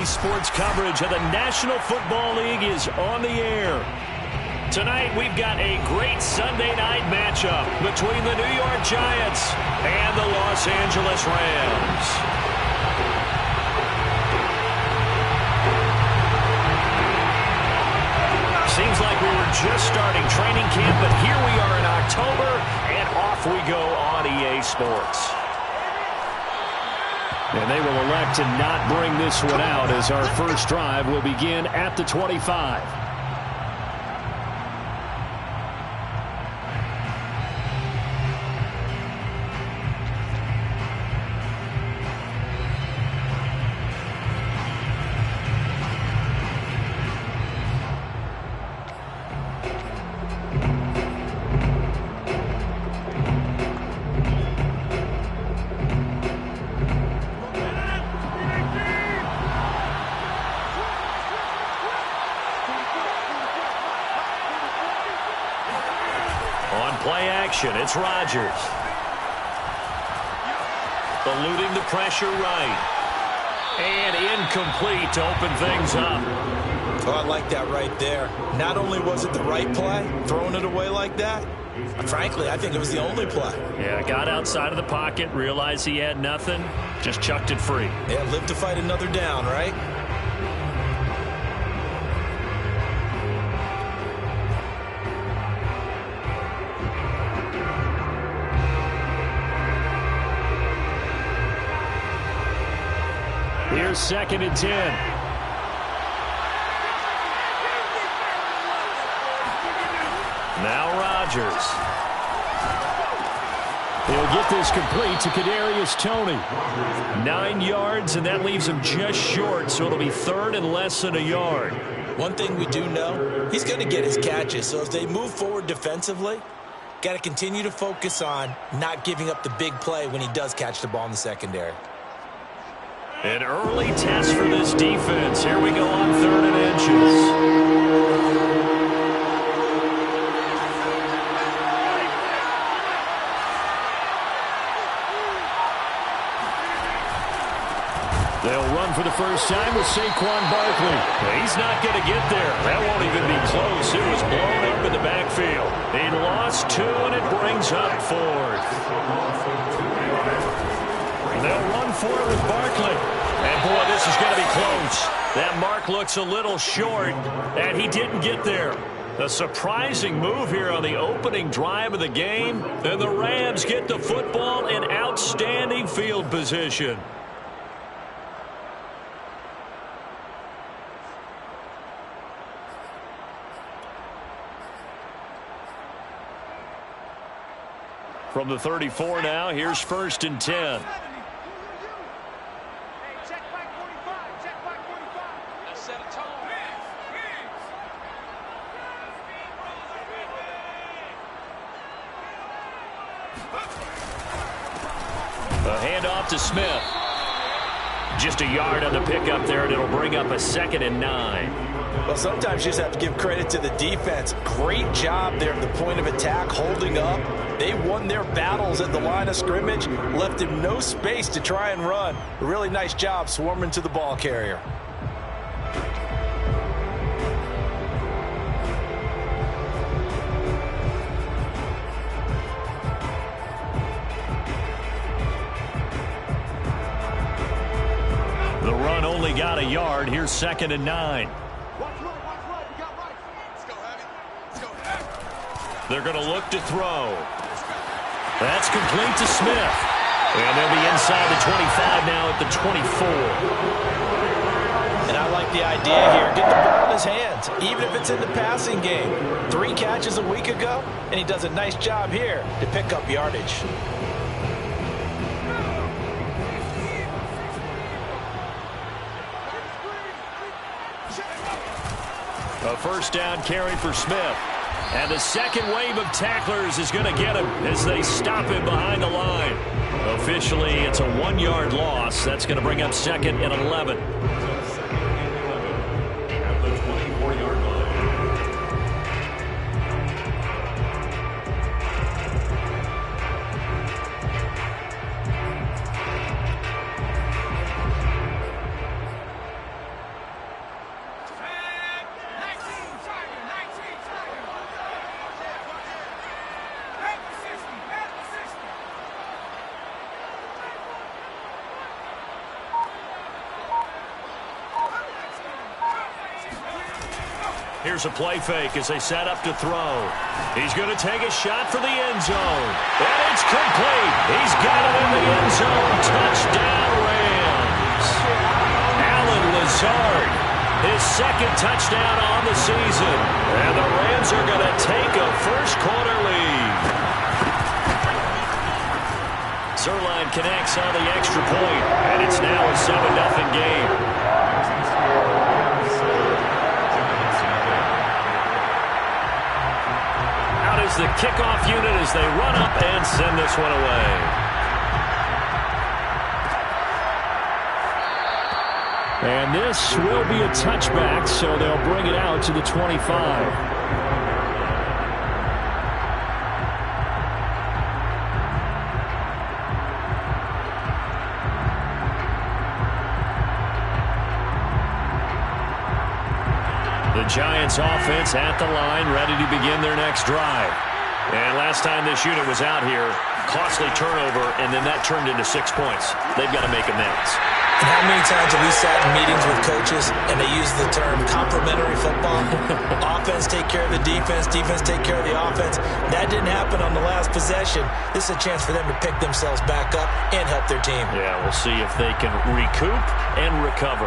Sports coverage of the National Football League is on the air. Tonight, we've got a great Sunday night matchup between the New York Giants and the Los Angeles Rams. Seems like we were just starting training camp, but here we are in October, and off we go on EA Sports. And they will elect to not bring this one out as our first drive will begin at the 25. Play action, it's Rodgers. Eluding the pressure right. And incomplete to open things up. Oh, I like that right there. Not only was it the right play, throwing it away like that, frankly, I think it was the only play. Yeah, got outside of the pocket, realized he had nothing, just chucked it free. Yeah, live to fight another down, right? Here's 2nd and 10. Now Rodgers. He'll get this complete to Kadarius Toney. 9 yards, and that leaves him just short, so it'll be 3rd and less than a yard. One thing we do know, he's going to get his catches, so as they move forward defensively, got to continue to focus on not giving up the big play when he does catch the ball in the secondary. An early test for this defense. Here we go on 3rd and inches. They'll run for the first time with Saquon Barkley. He's not going to get there. That won't even be close. It was blown up in the backfield. He lost 2, and it brings up 4th. They'll run for it with Barkley. And, boy, this is going to be close. That mark looks a little short, and he didn't get there. A surprising move here on the opening drive of the game. And the Rams get the football in outstanding field position. From the 34 now, here's 1st and 10. A handoff to Smith. Just a yard on the pickup there, and it'll bring up a 2nd and 9. Well, sometimes you just have to give credit to the defense. Great job there at the point of attack, holding up. They won their battles at the line of scrimmage, left him no space to try and run. A really nice job swarming to the ball carrier. The run only got a yard. Here's 2nd and 9. They're going to look to throw. That's complete to Smith. And they'll be inside the 25 now at the 24. And I like the idea here. Get the ball in his hands, even if it's in the passing game. 3 catches a week ago, and he does a nice job here to pick up yardage. A first down carry for Smith. And the second wave of tacklers is going to get him as they stop him behind the line. Officially, it's a 1-yard loss. That's going to bring up 2nd and 11. Here's a play fake as they set up to throw. He's going to take a shot for the end zone. And it's complete. He's got it in the end zone. Touchdown, Rams. Allen Lazard, his second touchdown on the season. And the Rams are going to take a first-quarter lead. Zerline connects on the extra point, and it's now a 7-0 game. Is the kickoff unit as they run up and send this one away. And this will be a touchback, so they'll bring it out to the 25. The Giants offense at the line, ready to begin their next drive. And last time this unit was out here, costly turnover, and then that turned into 6 points. They've got to make amends. And how many times have we sat in meetings with coaches and they use the term complementary football? Offense take care of the defense, defense take care of the offense. That didn't happen on the last possession. This is a chance for them to pick themselves back up and help their team. Yeah, we'll see if they can recoup and recover.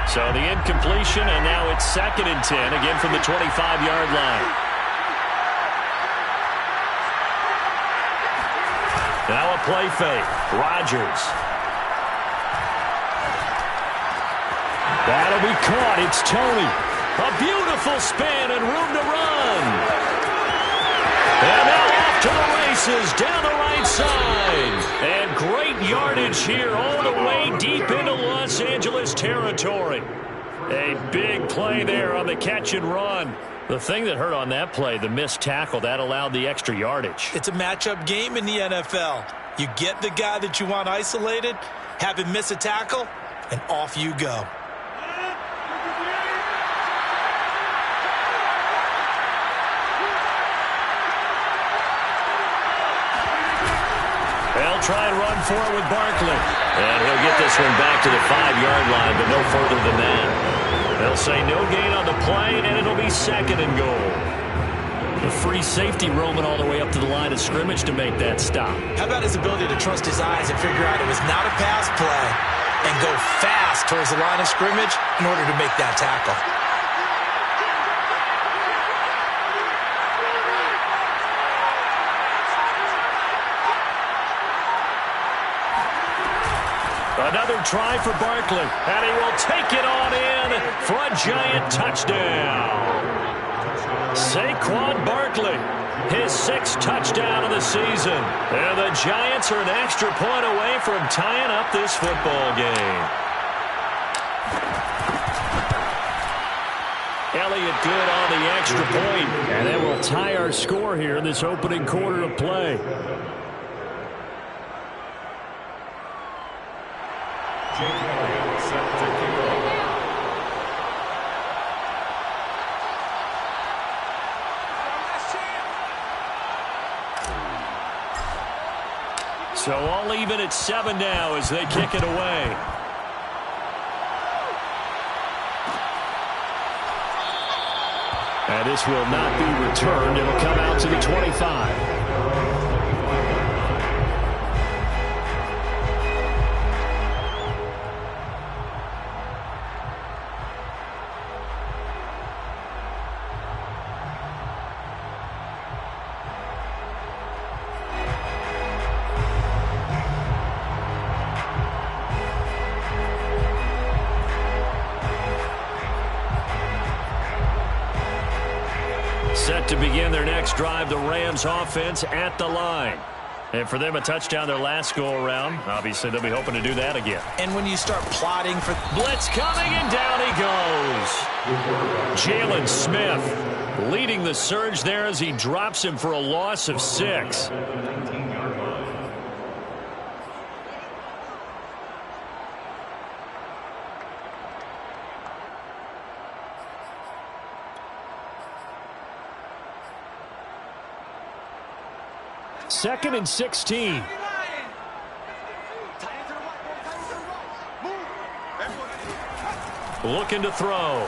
So the incompletion, and now it's 2nd and 10, again from the 25-yard line. Now a play fake. Rodgers. That'll be caught. It's Tony. A beautiful spin and room to run. And now off to the races down the right side. And great yardage here all the way deep into Los Angeles territory. A big play there on the catch and run. The thing that hurt on that play, the missed tackle, that allowed the extra yardage. It's a matchup game in the NFL. You get the guy that you want isolated, have him miss a tackle, and off you go. They'll try and run for it with Barkley. And he'll get this one back to the 5-yard line, but no further than that. They'll say no gain on the play, and it'll be 2nd and goal. The free safety roaming all the way up to the line of scrimmage to make that stop. How about his ability to trust his eyes and figure out it was not a pass play and go fast towards the line of scrimmage in order to make that tackle? Another try for Barkley, and he will take it on in for a giant touchdown. Saquon Barkley, his 6th touchdown of the season. And the Giants are an extra point away from tying up this football game. Elliott good on the extra point, and that will tie our score here in this opening quarter of play. So all even at 7 now as they kick it away. And this will not be returned. It'll come out to the 25. Set to begin their next drive, the Rams offense at the line. And for them, a touchdown their last go-around. Obviously, they'll be hoping to do that again. And when you start plotting for... Blitz coming, and down he goes. Jalen Smith leading the surge there as he drops him for a loss of 6. Second and 16. looking to throw.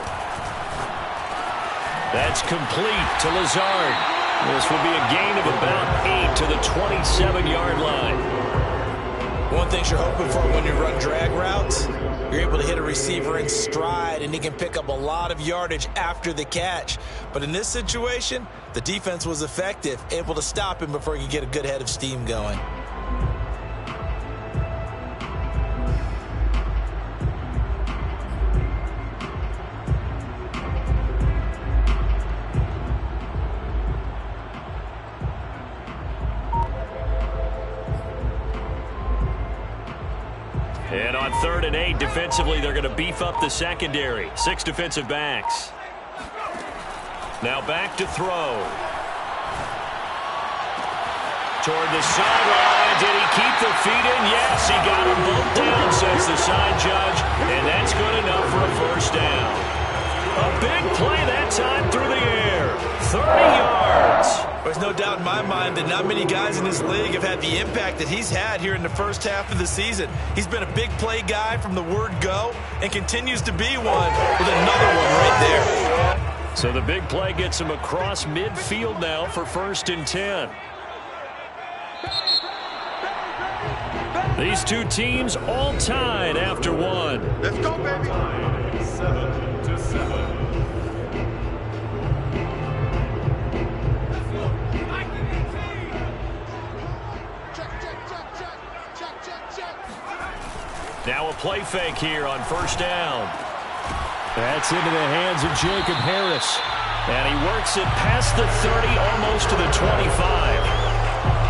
That's complete to Lazard. This will be a gain of about 8 to the 27-yard line. One thing you're hoping for when you run drag routes, you're able to hit a receiver in stride, and he can pick up a lot of yardage after the catch. But in this situation, the defense was effective, able to stop him before he could get a good head of steam going. And on 3rd and 8, defensively, they're going to beef up the secondary. 6 defensive backs. Now back to throw. Toward the sideline. Did he keep the feet in? Yes, he got them both down, says the side judge. And that's good enough for a first down. A big play that time through the air. 30 yards. There's no doubt in my mind that not many guys in this league have had the impact that he's had here in the first half of the season. He's been a big play guy from the word go and continues to be one with another one right there. So the big play gets him across midfield now for 1st and 10. These two teams all tied after one. Let's go, baby. 7-7. Now a play fake here on 1st down. That's into the hands of Jacob Harris. And he works it past the 30, almost to the 25.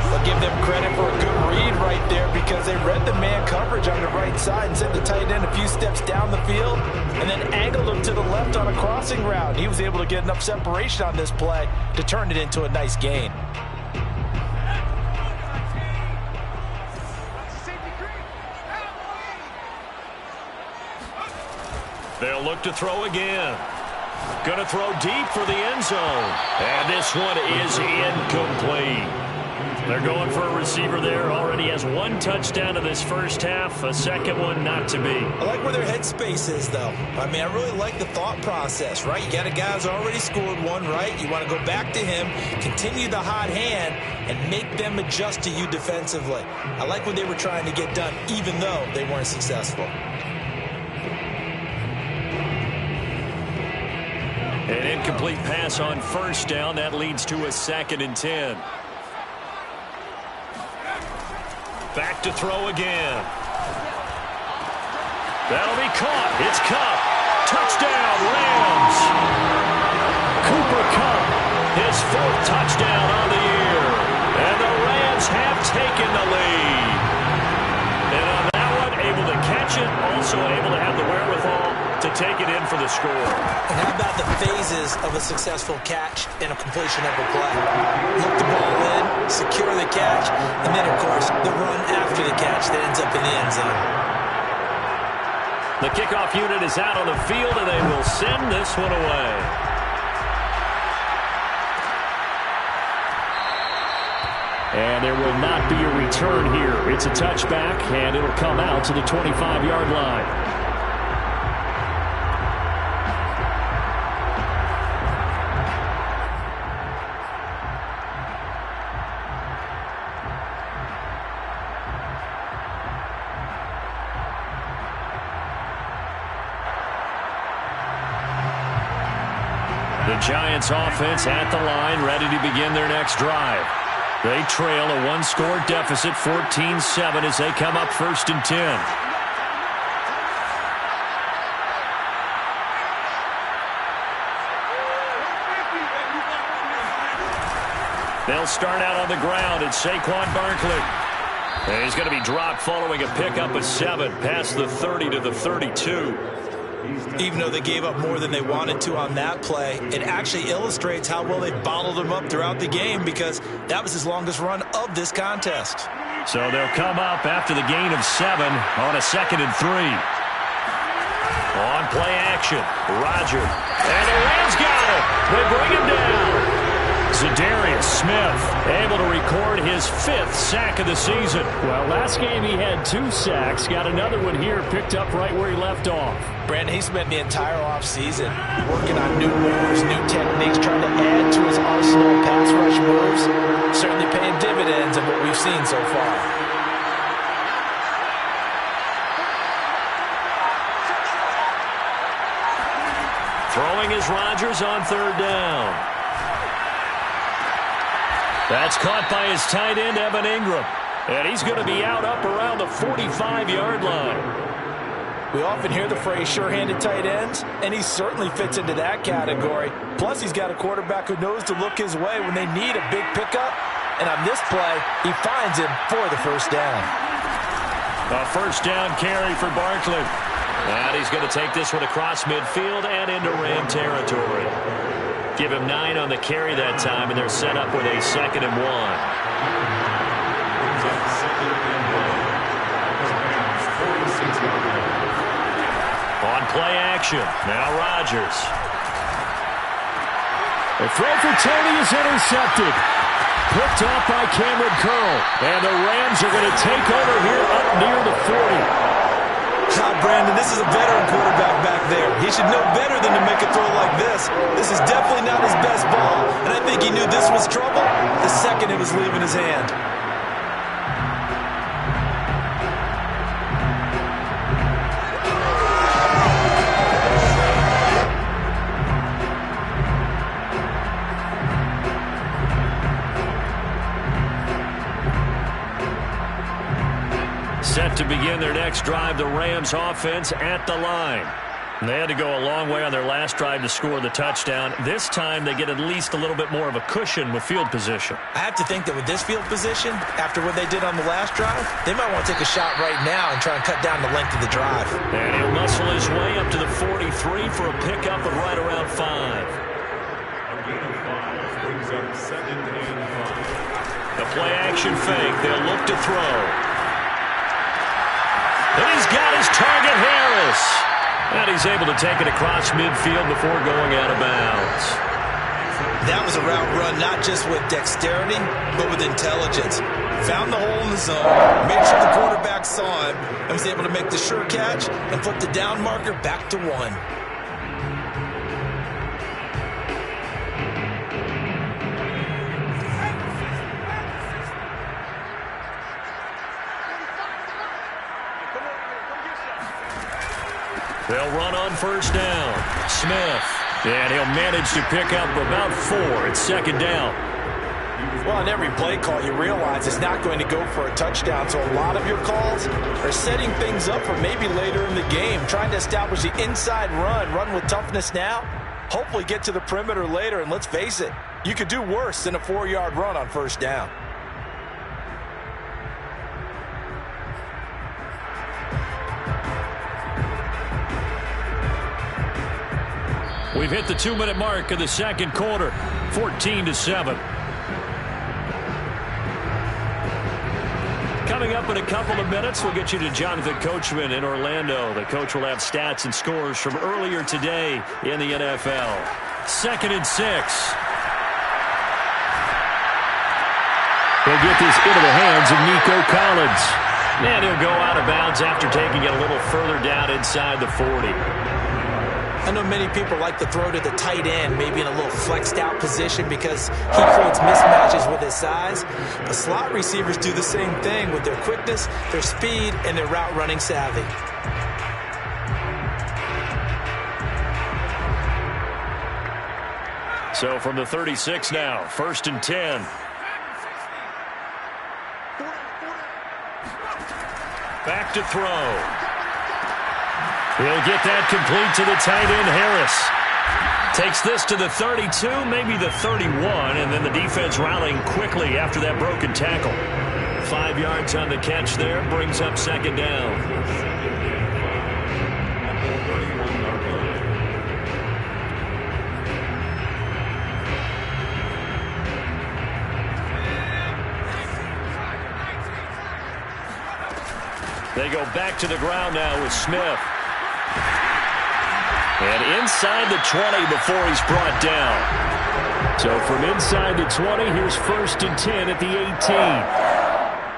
I'll give them credit for a good read right there because they read the man coverage on the right side and sent the tight end a few steps down the field and then angled him to the left on a crossing route. He was able to get enough separation on this play to turn it into a nice gain. They'll look to throw again. Going to throw deep for the end zone. And this one is incomplete. They're going for a receiver there. Already has 1 touchdown in this first half. A second one not to be. I like where their headspace is, though. I mean, I really like the thought process, right? You got a guy who's already scored one, right? You want to go back to him, continue the hot hand, and make them adjust to you defensively. I like what they were trying to get done, even though they weren't successful. An incomplete pass on 1st down. That leads to a 2nd and 10. Back to throw again. That'll be caught. It's Kupp. Touchdown, Rams. Cooper Kupp, his 4th touchdown on the year. And the Rams have taken the lead. And on that one, able to catch it, also able to have the wherewithal to take it in for the score. And how about the phases of a successful catch and a completion of a play? Look the ball in, secure the catch, and then, of course, the run after the catch that ends up in the end zone. The kickoff unit is out on the field, and they will send this one away. And there will not be a return here. It's a touchback, and it'll come out to the 25-yard line. The Giants offense at the line, ready to begin their next drive. They trail a 1-score deficit, 14-7, as they come up 1st and 10. They'll start out on the ground. It's Saquon Barkley. And he's going to be dropped following a pickup of 7 past the 30 to the 32. Even though they gave up more than they wanted to on that play, it actually illustrates how well they bottled him up throughout the game because that was his longest run of this contest. So they'll come up after the gain of 7 on a 2nd and 3. On play action, Roger. And the Rams got it. They bring him down. Zadarius Smith able to record his 5th sack of the season. Well, last game he had 2 sacks. Got another one here picked up right where he left off. Brandon, he spent the entire offseason working on new moves, new techniques, trying to add to his arsenal of pass rush moves. Certainly paying dividends of what we've seen so far. Throwing is Rodgers on third down. That's caught by his tight end, Evan Ingram. And he's going to be out up around the 45-yard line. We often hear the phrase sure-handed tight ends, and he certainly fits into that category. Plus, he's got a quarterback who knows to look his way when they need a big pickup. And on this play, he finds him for the first down. A first down carry for Barkley. And he's going to take this one across midfield and into Ram territory. Give him 9 on the carry that time, and they're set up with a 2nd and 1. On play action, now Rodgers. The throw for Tony is intercepted. Picked off by Cameron Curl. And the Rams are going to take over here up near the 40. Brandon, this is a veteran quarterback back there. He should know better than to make a throw like this. This is definitely not his best ball, and I think he knew this was trouble the second it was leaving his hand. Set to begin their next drive, the Rams offense at the line. They had to go a long way on their last drive to score the touchdown. This time they get at least a little bit more of a cushion with field position. I have to think that with this field position, after what they did on the last drive, they might want to take a shot right now and try and cut down the length of the drive. And he'll muscle his way up to the 43 for a pickup of right around 5. The play action fake. They'll look to throw. And he's got his target, Harris. And he's able to take it across midfield before going out of bounds. That was a route run not just with dexterity, but with intelligence. Found the hole in the zone, made sure the quarterback saw him, and was able to make the sure catch and flip the down marker back to 1. They'll run on first down. Smith. And he'll manage to pick up about 4 at 2nd down. Well, on every play call, you realize it's not going to go for a touchdown. So a lot of your calls are setting things up for maybe later in the game, trying to establish the inside run with toughness now, hopefully get to the perimeter later. And let's face it, you could do worse than a 4-yard run on first down. We've hit the 2-minute mark of the second quarter, 14-7. Coming up in a couple of minutes, we'll get you to Jonathan Coachman in Orlando. The coach will have stats and scores from earlier today in the NFL. 2nd and 6. He'll get this into the hands of Nico Collins. And he'll go out of bounds after taking it a little further down inside the 40. I know many people like to throw to the tight end, maybe in a little flexed out position because he creates mismatches with his size. But slot receivers do the same thing with their quickness, their speed, and their route running savvy. So from the 36 now, 1st and 10. Back to throw. He'll get that complete to the tight end, Harris. Takes this to the 32, maybe the 31, and then the defense rallying quickly after that broken tackle. 5 yards on the catch there, brings up 2nd down. They go back to the ground now with Smith. And inside the 20 before he's brought down. So from inside the 20, here's 1st and 10 at the 18.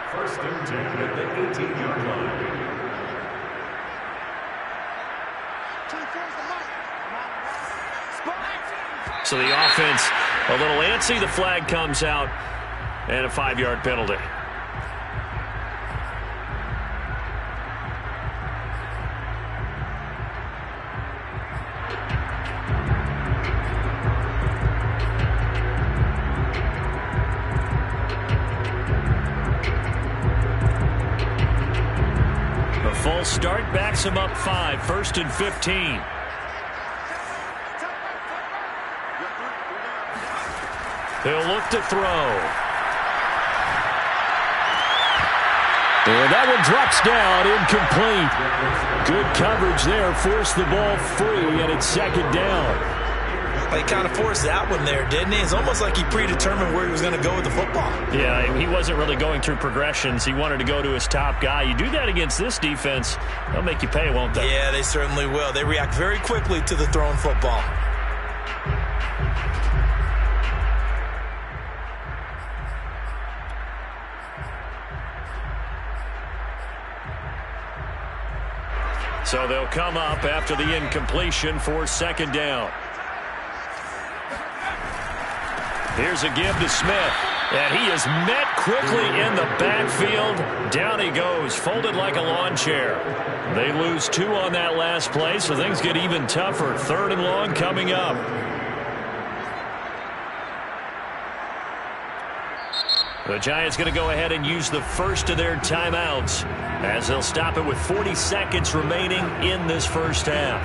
1st and 10 at the 18-yard line. So the offense a little antsy. The flag comes out and a 5-yard penalty. The full start backs him up 5, 1st and 15. He'll look to throw. And that one drops down, incomplete. Good coverage there, forced the ball free, and it's 2nd down. He kind of forced that one there, didn't he? It's almost like he predetermined where he was going to go with the football. Yeah, he wasn't really going through progressions. He wanted to go to his top guy. You do that against this defense, they'll make you pay, won't they? Yeah, they certainly will. They react very quickly to the thrown football. So they'll come up after the incompletion for 2nd down. Here's a give to Smith. And he is met quickly in the backfield. Down he goes, folded like a lawn chair. They lose 2 on that last play, so things get even tougher. 3rd and long coming up. The Giants going to go ahead and use the first of their timeouts as they'll stop it with 40 seconds remaining in this first half.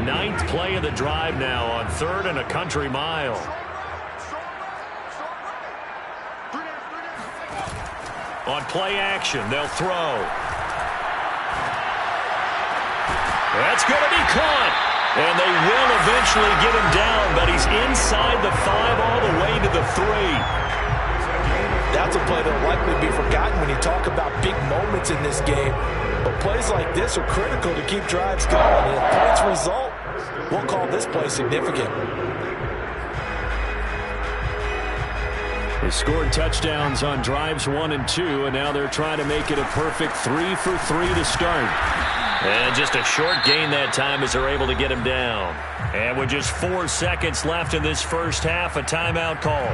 Ninth play of the drive now on 3rd and a country mile. On play action, they'll throw. That's going to be caught. And they will eventually get him down, but he's inside the 5 all the way to the 3. That's a play that'll likely be forgotten when you talk about big moments in this game. But plays like this are critical to keep drives going. And if points result, we'll call this play significant. They scored touchdowns on drives 1 and 2, and now they're trying to make it a perfect 3 for 3 to start. And just a short gain that time as they're able to get him down. And with just 4 seconds left in this first half, a timeout call.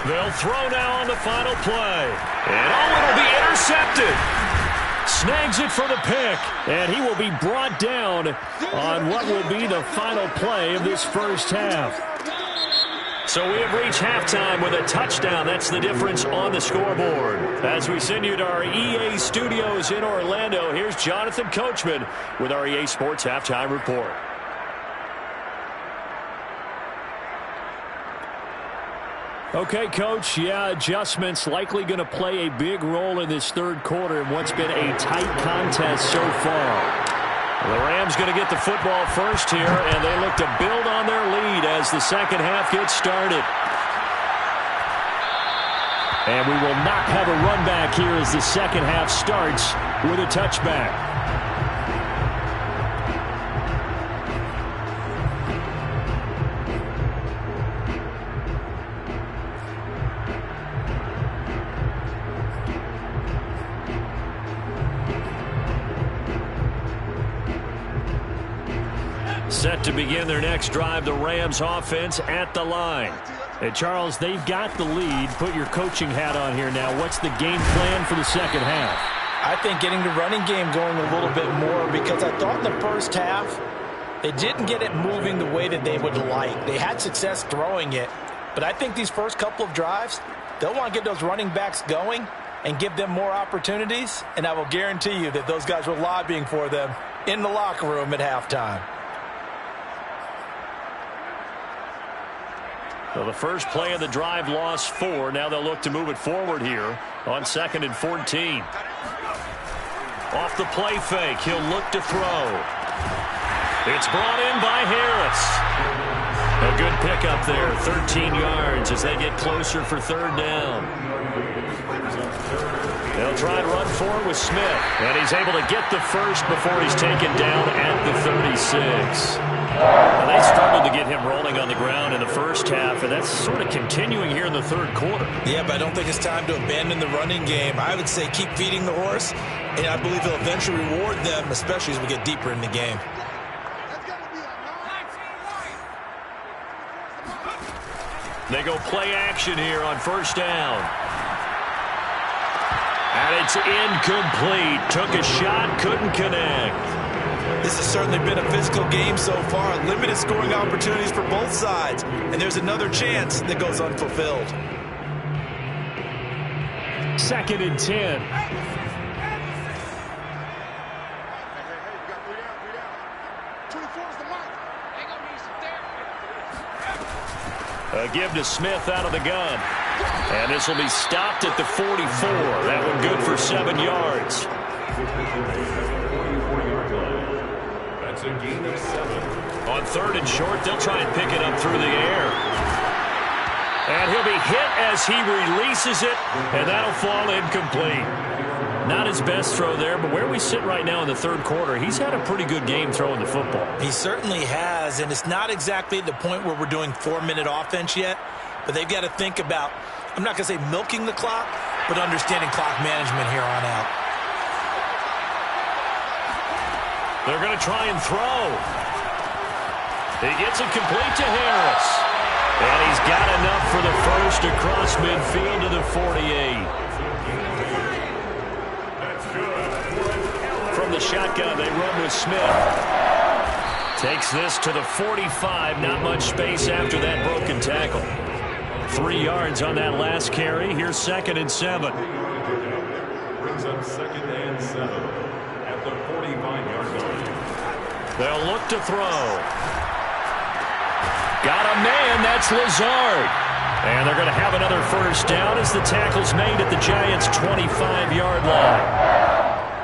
They'll throw now on the final play. And it'll be intercepted. Snags it for the pick. And he will be brought down on what will be the final play of this first half. So we have reached halftime with a touchdown. That's the difference on the scoreboard. As we send you to our EA studios in Orlando, here's Jonathan Coachman with our EA Sports Halftime Report. Okay, Coach, adjustments likely going to play a big role in this 3rd quarter in what's been a tight contest so far. The Rams going to get the football first here, and they look to build on their lead as the second half gets started. And we will not have a run back here as the second half starts with a touchback. Set to begin their next drive, the Rams offense at the line. And Charles, they've got the lead. Put your coaching hat on here now. What's the game plan for the second half? I think getting the running game going a little bit more, because I thought in the first half they didn't get it moving the way that they would like. They had success throwing it, but I think these first couple of drives, they'll want to get those running backs going and give them more opportunities, and I will guarantee you that those guys were lobbying for them in the locker room at halftime. So the first play of the drive lost 4. Now they'll look to move it forward here on 2nd and 14. Off the play fake, he'll look to throw. It's brought in by Harris. A good pickup there, 13 yards as they get closer for third down. They'll try and run forward with Smith, and he's able to get the first before he's taken down at the 36. Now, they struggled to get him rolling on the ground in the first half, and that's sort of continuing here in the third quarter. Yeah, but I don't think it's time to abandon the running game. I would say keep feeding the horse, and I believe he'll eventually reward them, especially as we get deeper in the game. They go play action here on first down. And it's incomplete. Took a shot, couldn't connect. This has certainly been a physical game so far. Limited scoring opportunities for both sides. And there's another chance that goes unfulfilled. 2nd and 10. A give to Smith out of the gun. And this will be stopped at the 44. That one good for 7 yards. That's a gain of 7. On 3rd and short, they'll try and pick it up through the air. And he'll be hit as he releases it, and that'll fall incomplete. Not his best throw there, but where we sit right now in the third quarter, he's had a pretty good game throwing the football. He certainly has, and it's not exactly at the point where we're doing 4-minute offense yet, but they've got to think about, I'm not going to say milking the clock, but understanding clock management here on out. They're going to try and throw. He gets it complete to Harris. And he's got enough for the first across midfield to the 48. From the shotgun, they run with Smith. Takes this to the 45. Not much space after that broken tackle. 3 yards on that last carry. Here's 2nd and 7. Brings up 2nd and 7 at the 45-yard line. They'll look to throw. Got a man. That's Lazard. And they're going to have another first down as the tackle's made at the Giants' 25-yard line.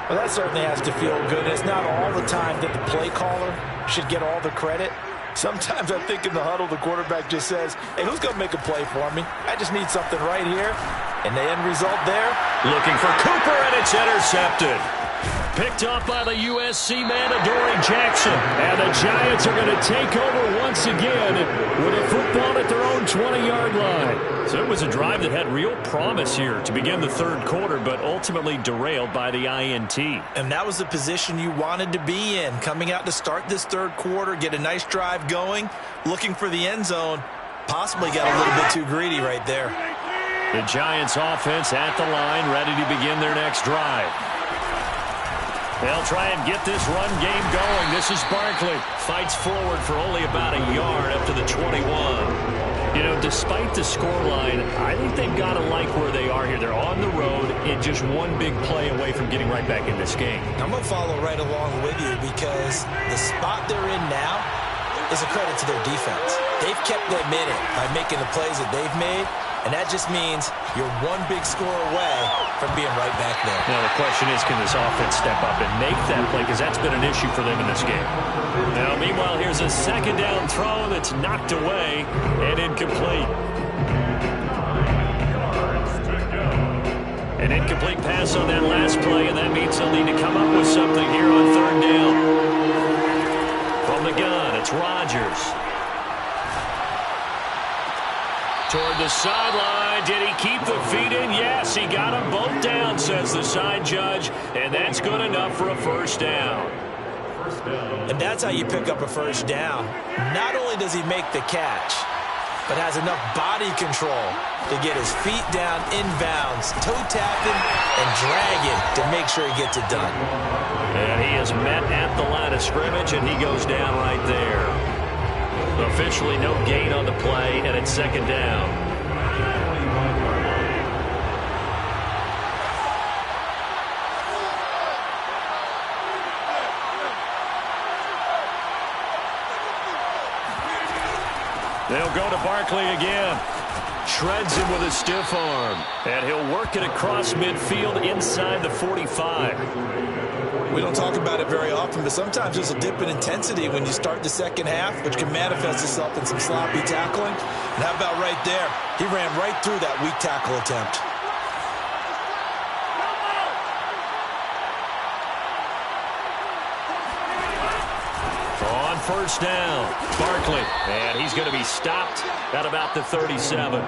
Well, that certainly has to feel good. It's not all the time that the play caller should get all the credit. Sometimes I think in the huddle, the quarterback just says, hey, who's going to make a play for me? I just need something right here. And the end result there. Looking for Cooper, and it's intercepted. Picked off by the USC man, Adoree Jackson. And the Giants are going to take over once again with a football at their own 20-yard line. So it was a drive that had real promise here to begin the third quarter, but ultimately derailed by the INT. And that was the position you wanted to be in. Coming out to start this third quarter, get a nice drive going, looking for the end zone. Possibly got a little bit too greedy right there. The Giants offense at the line, ready to begin their next drive. They'll try and get this run game going. This is Barkley. Fights forward for only about a yard up to the 21. You know, despite the scoreline, I think they've got to like where they are here. They're on the road and just one big play away from getting right back in this game. I'm going to follow right along with you because the spot they're in now is a credit to their defense. They've kept them in it by making the plays that they've made. And that just means you're one big score away from being right back there. Now the question is, can this offense step up and make that play? Because that's been an issue for them in this game. Now, meanwhile, here's a 2nd down throw that's knocked away and incomplete. An incomplete pass on that last play, and that means they'll need to come up with something here on 3rd down. From the gun, it's Rodgers. Toward the sideline. Did he keep the feet in? Yes, he got them both down, says the side judge. And that's good enough for a first down. And that's how you pick up a first down. Not only does he make the catch, but has enough body control to get his feet down inbounds, toe tapping and dragging to make sure he gets it done. And he is met at the line of scrimmage, and he goes down right there. Officially no gain on the play, and it's 2nd down. They'll go to Barkley again. Shreds him with a stiff arm. And he'll work it across midfield inside the 45. We don't talk about it very often, but sometimes there's a dip in intensity when you start the second half, which can manifest itself in some sloppy tackling. And how about right there? He ran right through that weak tackle attempt. On first down, Barkley, and he's going to be stopped at about the 37.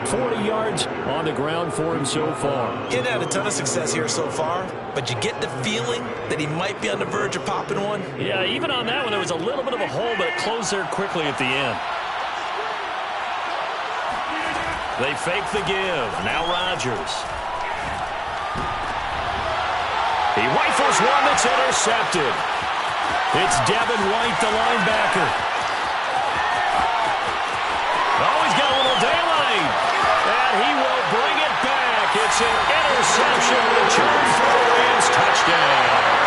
40 yards on the ground for him so far. He hadn't had a ton of success here so far, but you get the feeling that he might be on the verge of popping one. Yeah, even on that one, there was a little bit of a hole, but it closed there quickly at the end. They fake the give. Now Rodgers. He rifles one that's intercepted. It's Devin White, the linebacker. Oh, he's got a little daylight. And he will bring it back. It's an interception returned for the Rams. Touchdown.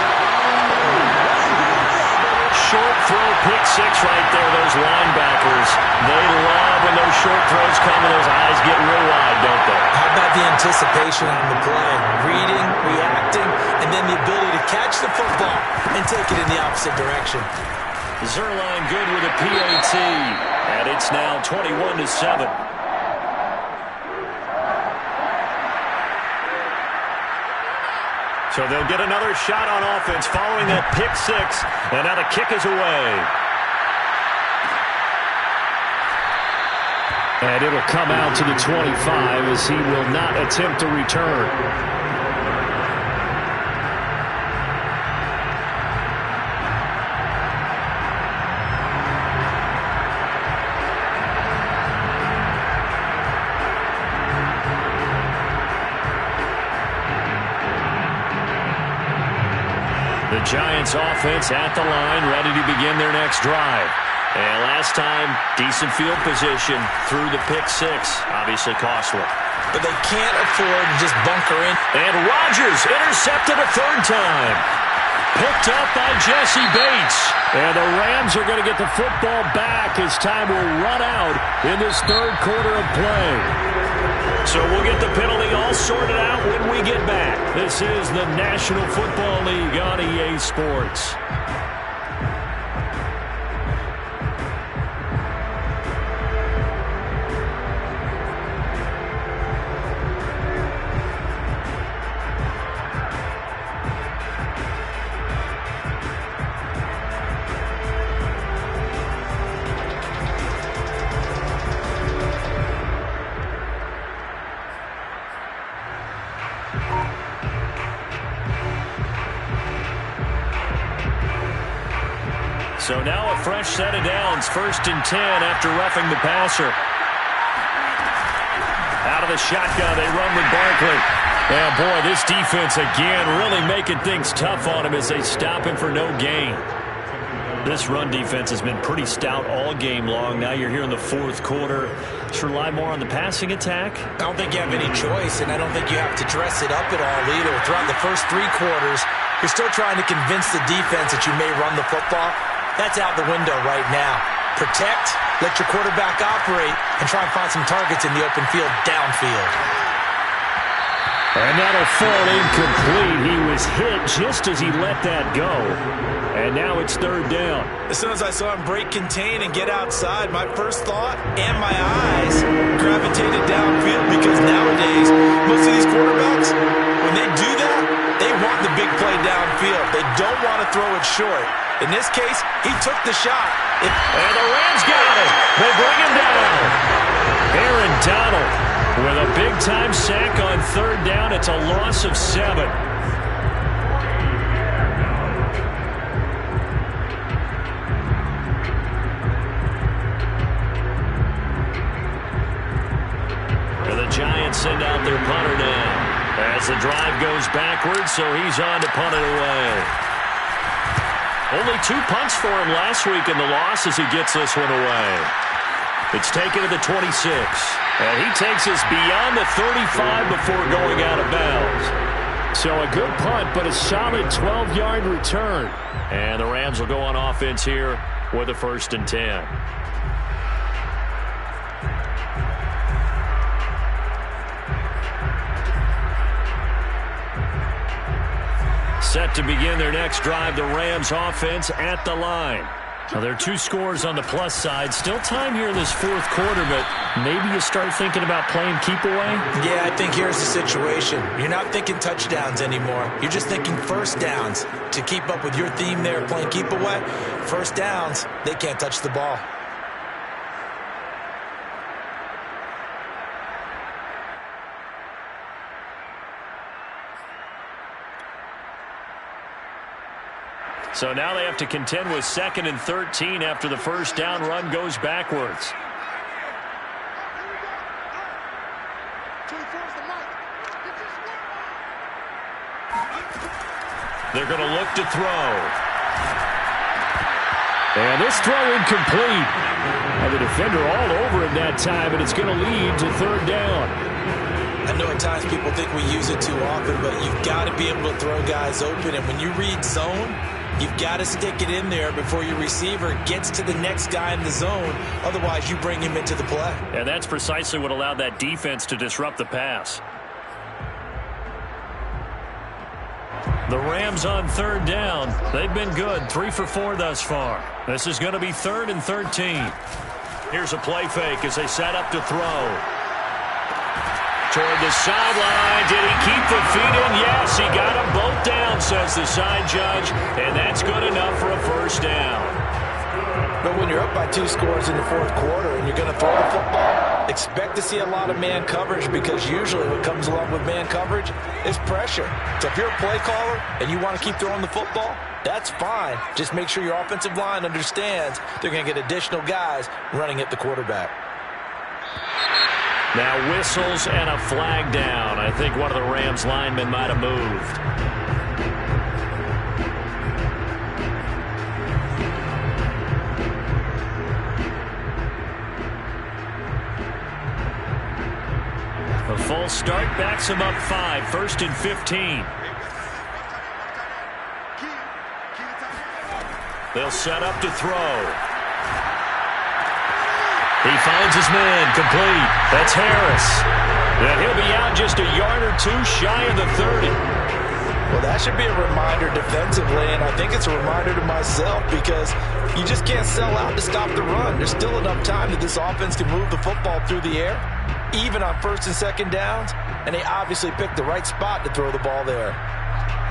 Short throw, pick six right there, those linebackers. They love when those short throws come and those eyes get real wide, don't they? How about the anticipation on the play? Reading, reacting, and then the ability to catch the football and take it in the opposite direction. Zerline good with a PAT, and it's now 21-7. So they'll get another shot on offense following that pick six, and now the kick is away. And it'll come out to the 25 as he will not attempt to return. The Giants offense at the line, ready to begin their next drive. And last time, decent field position through the pick six. Obviously costly. But they can't afford to just bunker in. And Rodgers intercepted a third time. Picked up by Jesse Bates. And the Rams are going to get the football back as time will run out in this third quarter of play. So we'll get the penalty all sorted out when we get back. This is the National Football League on EA Sports. So now a fresh set of downs, 1st and 10 after roughing the passer. Out of the shotgun, they run with Barkley. Yeah, boy, this defense again really making things tough on him as they stop him for no gain. This run defense has been pretty stout all game long. Now you're here in the fourth quarter. Should rely more on the passing attack? I don't think you have any choice, and I don't think you have to dress it up at all either. Throughout the first 3 quarters, you're still trying to convince the defense that you may run the football. That's out the window right now. Protect, let your quarterback operate, and try and find some targets in the open field downfield. And that'll fall incomplete. He was hit just as he let that go. And now it's 3rd down. As soon as I saw him break contain and get outside, my first thought and my eyes gravitated downfield, because nowadays, most of these quarterbacks, when they do that, they want the big play downfield. They don't want to throw it short. In this case, he took the shot. And the Rams got it. They bring him down. Aaron Donald with a big-time sack on 3rd down. It's a loss of 7. And the Giants send out their punter now as the drive goes backwards, so he's on to punt it away. Only 2 punts for him last week in the loss as he gets this one away. It's taken to the 26. And he takes us beyond the 35 before going out of bounds. So a good punt, but a solid 12-yard return. And the Rams will go on offense here with a 1st and 10. Set to begin their next drive, the Rams offense at the line. Now, there are 2 scores on the plus side. Still time here in this fourth quarter, but maybe you start thinking about playing keep away? Yeah, I think here's the situation. You're not thinking touchdowns anymore. You're just thinking first downs. To keep up with your theme there, playing keep away, first downs, they can't touch the ball. So now they have to contend with 2nd and 13 after the first down run goes backwards. They're going to look to throw. And this throw incomplete. And the defender all over him that time, and it's going to lead to 3rd down. I know at times people think we use it too often, but you've got to be able to throw guys open. And when you read zone, you've got to stick it in there before your receiver gets to the next guy in the zone. Otherwise, you bring him into the play. And that's precisely what allowed that defense to disrupt the pass. The Rams on 3rd down. They've been good, 3 for 4 thus far. This is going to be 3rd and 13. Here's a play fake as they set up to throw. Toward the sideline. Did he keep the feet in? Yes, he got them both down, says the side judge. And that's good enough for a first down. But when you're up by 2 scores in the fourth quarter and you're going to throw the football, expect to see a lot of man coverage, because usually what comes along with man coverage is pressure. So if you're a play caller and you want to keep throwing the football, that's fine. Just make sure your offensive line understands they're going to get additional guys running at the quarterback. Now whistles and a flag down. I think one of the Rams linemen might have moved. A false start backs him up 5. 1st and 15. They'll set up to throw. He finds his man, complete. That's Harris. And he'll be out just a yard or 2 shy of the 30. Well, that should be a reminder defensively, and I think it's a reminder to myself, because you just can't sell out to stop the run. There's still enough time that this offense can move the football through the air, even on 1st and 2nd downs, and they obviously picked the right spot to throw the ball there.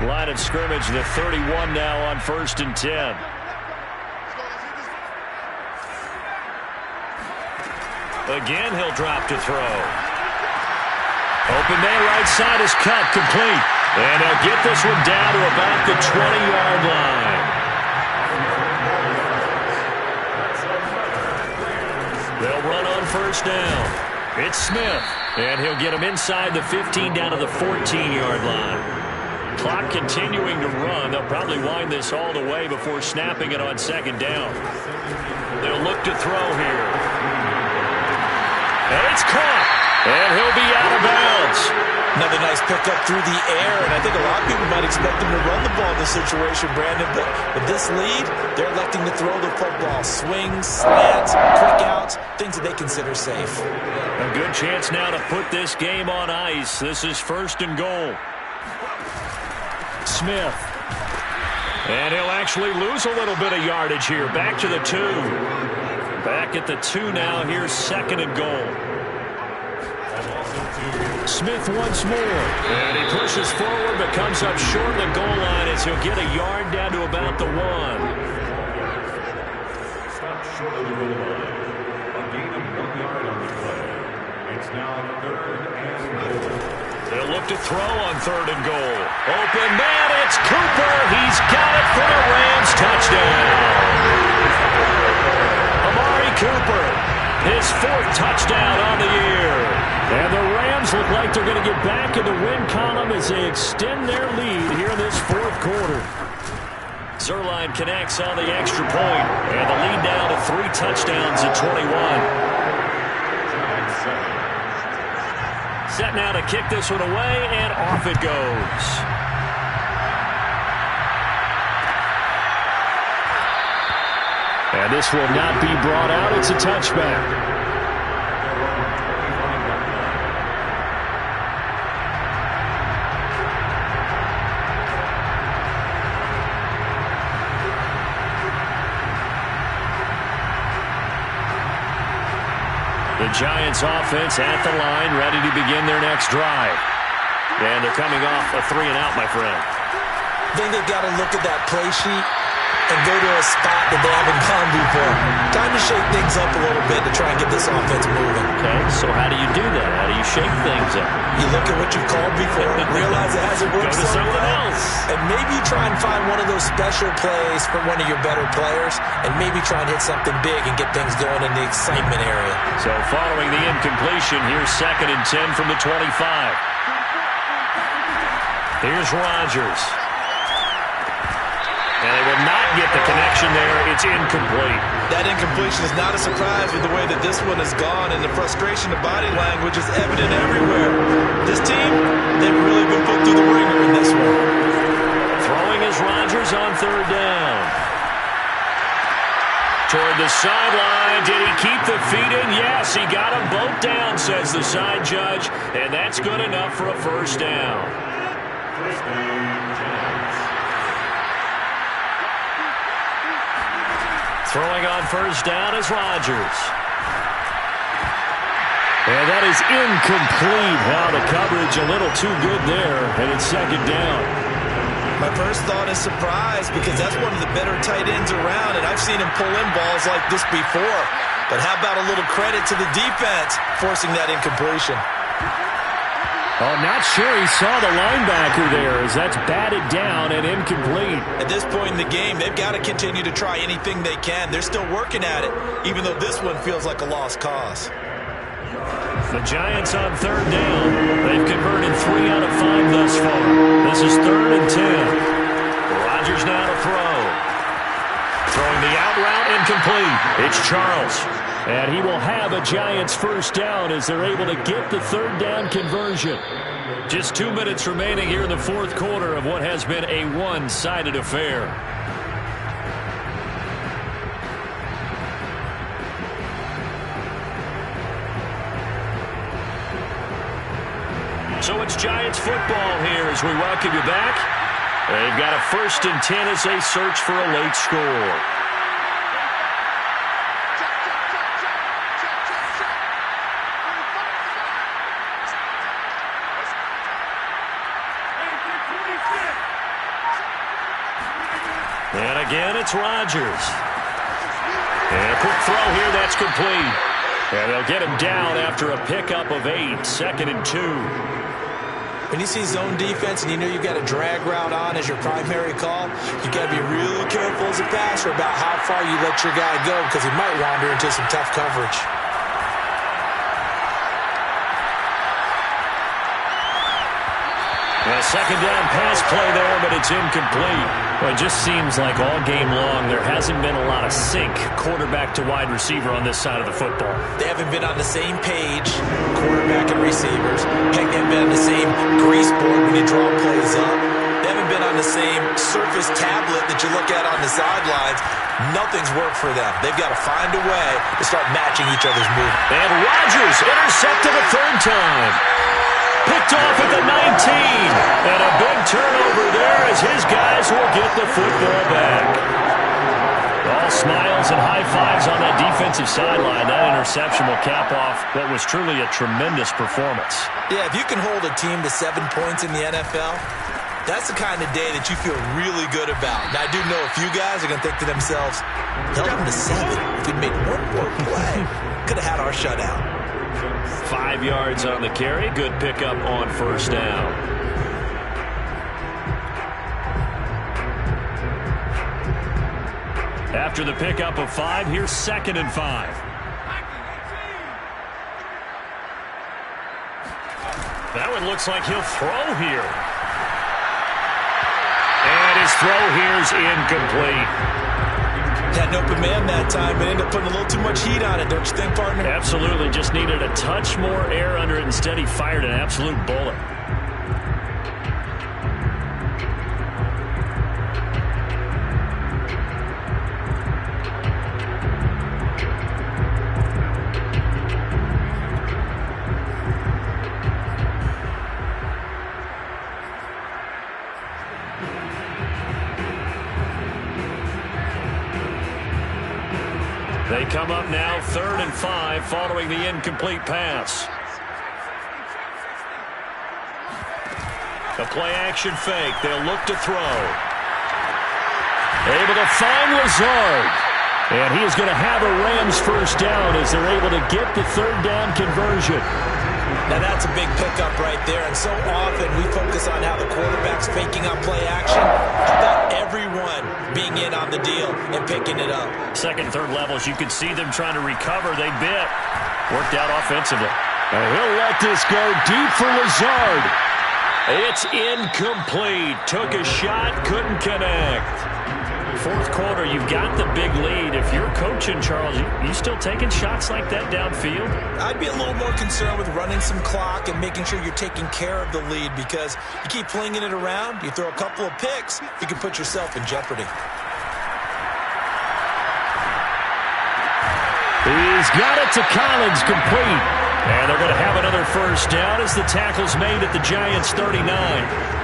Line of scrimmage, the 31 now on 1st and 10. Again, he'll drop to throw. Open man right side is cut, complete. And he'll get this one down to about the 20-yard line. They'll run on 1st down. It's Smith, and he'll get him inside the 15 down to the 14-yard line. Clock continuing to run. They'll probably wind this all the way before snapping it on 2nd down. They'll look to throw here. And it's caught, and he'll be out of bounds. Another nice pickup through the air, and I think a lot of people might expect them to run the ball in this situation, Brandon, but with this lead, they're electing to throw the football. Swings, slants, quick outs, things that they consider safe. A good chance now to put this game on ice. This is 1st and goal. Smith. And he'll actually lose a little bit of yardage here. Back to the 2. Back at the 2 now. Here's 2nd and goal. Smith once more. And he pushes forward, but comes up short of the goal line as he'll get a yard down to about the 1. Stop short of the goal line. A gain of 1 yard on the play. It's now 3rd and goal. They'll look to throw on 3rd and goal. Open man, it's Cooper. He's got it for the Rams. Touchdown. Cooper, his 4th touchdown on the year. And the Rams look like they're going to get back in the win column as they extend their lead here in this 4th quarter. Zuerlein connects on the extra point, and the lead down to 3 touchdowns at 21. Set now to kick this one away, and off it goes. And this will not be brought out. It's a touchback. The Giants offense at the line, ready to begin their next drive. And they're coming off a 3-and-out, my friend. I think they've got to look at that play sheet and go to a spot that they haven't gone before. Time to shake things up a little bit to try and get this offense moving. Okay, so how do you do that? How do you shake things up? You look at what you've called before, realize it hasn't worked Go to so someone well, else. and maybe try and find one of those special plays from one of your better players, and maybe try and hit something big and get things going in the excitement area. So following the incompletion, here's 2nd and 10 from the 25. Here's Rodgers. And they will not get the connection there. It's incomplete. That incompletion is not a surprise with the way that this one has gone, and the frustration of body language is evident everywhere. This team, they've really been put through the ringer in this one. Throwing is Rodgers on 3rd down. Toward the sideline. Did he keep the feet in? Yes, he got them both down, says the side judge. And that's good enough for a 1st down. First down, Giants. Throwing on 1st down is Rodgers. And that is incomplete. Now the coverage a little too good there, and it's 2nd down. My first thought is surprise, because that's one of the better tight ends around, and I've seen him pull in balls like this before. But how about a little credit to the defense forcing that incompletion? Oh, not sure he saw the linebacker there, as that's batted down and incomplete. At this point in the game, they've got to continue to try anything they can. They're still working at it, even though this one feels like a lost cause. The Giants on 3rd down. They've converted 3 out of 5 thus far. This is 3rd and 10. Rodgers now to throw. Throwing the out route incomplete. It's Charles. And he will have a Giants 1st down as they're able to get the 3rd down conversion. Just 2 minutes remaining here in the 4th quarter of what has been a one-sided affair. So it's Giants football here as we welcome you back. They've got a 1st and 10 as they search for a late score. And again, it's Rodgers. And a quick throw here, that's complete. And they'll get him down after a pickup of 8, 2nd and 2. When you see zone defense and you know you've got a drag route on as your primary call, you've got to be really careful as a passer about how far you let your guy go, because he might wander into some tough coverage. A 2nd down pass play there, but it's incomplete. Well, it just seems like all game long there hasn't been a lot of sync quarterback to wide receiver on this side of the football. They haven't been on the same page, quarterback and receivers. Heck, they haven't been on the same grease board when you draw plays up. They haven't been on the same surface tablet that you look at on the sidelines. Nothing's worked for them. They've got to find a way to start matching each other's movement. And Rodgers intercepted a 3rd time. Picked off at the 19. And a big turnover there as his guys will get the football back. All smiles and high fives on that defensive sideline. That interception will cap off what was truly a tremendous performance. Yeah, if you can hold a team to 7 points in the NFL, that's the kind of day that you feel really good about. Now, I do know a few guys are going to think to themselves, held them to 7. If we'd made one more play, could have had our shutout. 5 yards on the carry. Good pickup on 1st down. After the pickup of 5, here's 2nd and 5. That one looks like he'll throw here. And his throw here's incomplete. Had an open man that time, but ended up putting a little too much heat on it, don't you think, partner? Absolutely. Just needed a touch more air under it. Instead, he fired an absolute bullet. They come up now 3rd and 5 following the incomplete pass. A play-action fake. They'll look to throw. Able to find Lazard. And he is going to have a Rams first down as they're able to get the 3rd down conversion. Now that's a big pickup right there, and so often we focus on how the quarterback's faking on play action. How about everyone being in on the deal and picking it up? 2nd, 3rd levels, you can see them trying to recover. They bit. Worked out offensively. And he'll let this go deep for Lazard. It's incomplete. Took a shot, couldn't connect. 4th quarter, you've got the big lead. If you're coaching, Charles, you still taking shots like that downfield? I'd be a little more concerned with running some clock and making sure you're taking care of the lead, because you keep flinging it around, you throw a couple of picks, you can put yourself in jeopardy. He's got it to Collins, complete. And they're going to have another first down as the tackle's made at the Giants' 39.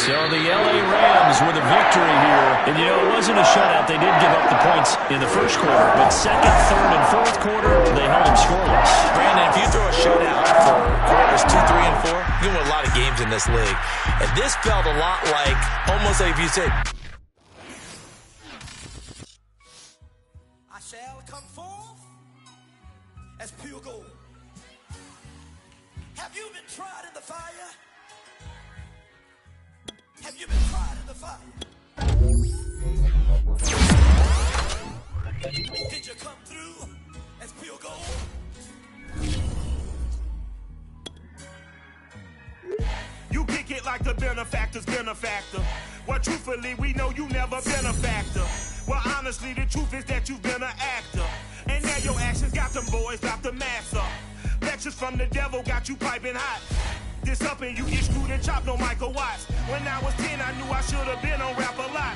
So the L.A. Rams with a victory here. And, you know, it wasn't a shutout. They did give up the points in the first quarter. But 2nd, 3rd, and 4th quarter, they held them scoreless. Brandon, if you throw a shutout for quarters 2, 3, and 4, you can win a lot of games in this league. And this felt a lot like, almost like if you said, I shall come forth as pure gold. Have you been tried in the fire? Have you been tried in the fire? Did you come through as pure gold? You kick it like the benefactor's benefactor. Well, truthfully, we know you never been a factor. Well, honestly, the truth is that you've been an actor. And now your actions got them boys dropped the mask up. Lectures from the devil got you piping hot. This up and you get screwed and chopped, no Michael Watts. When I was 10, I knew I should have been on rap a lot.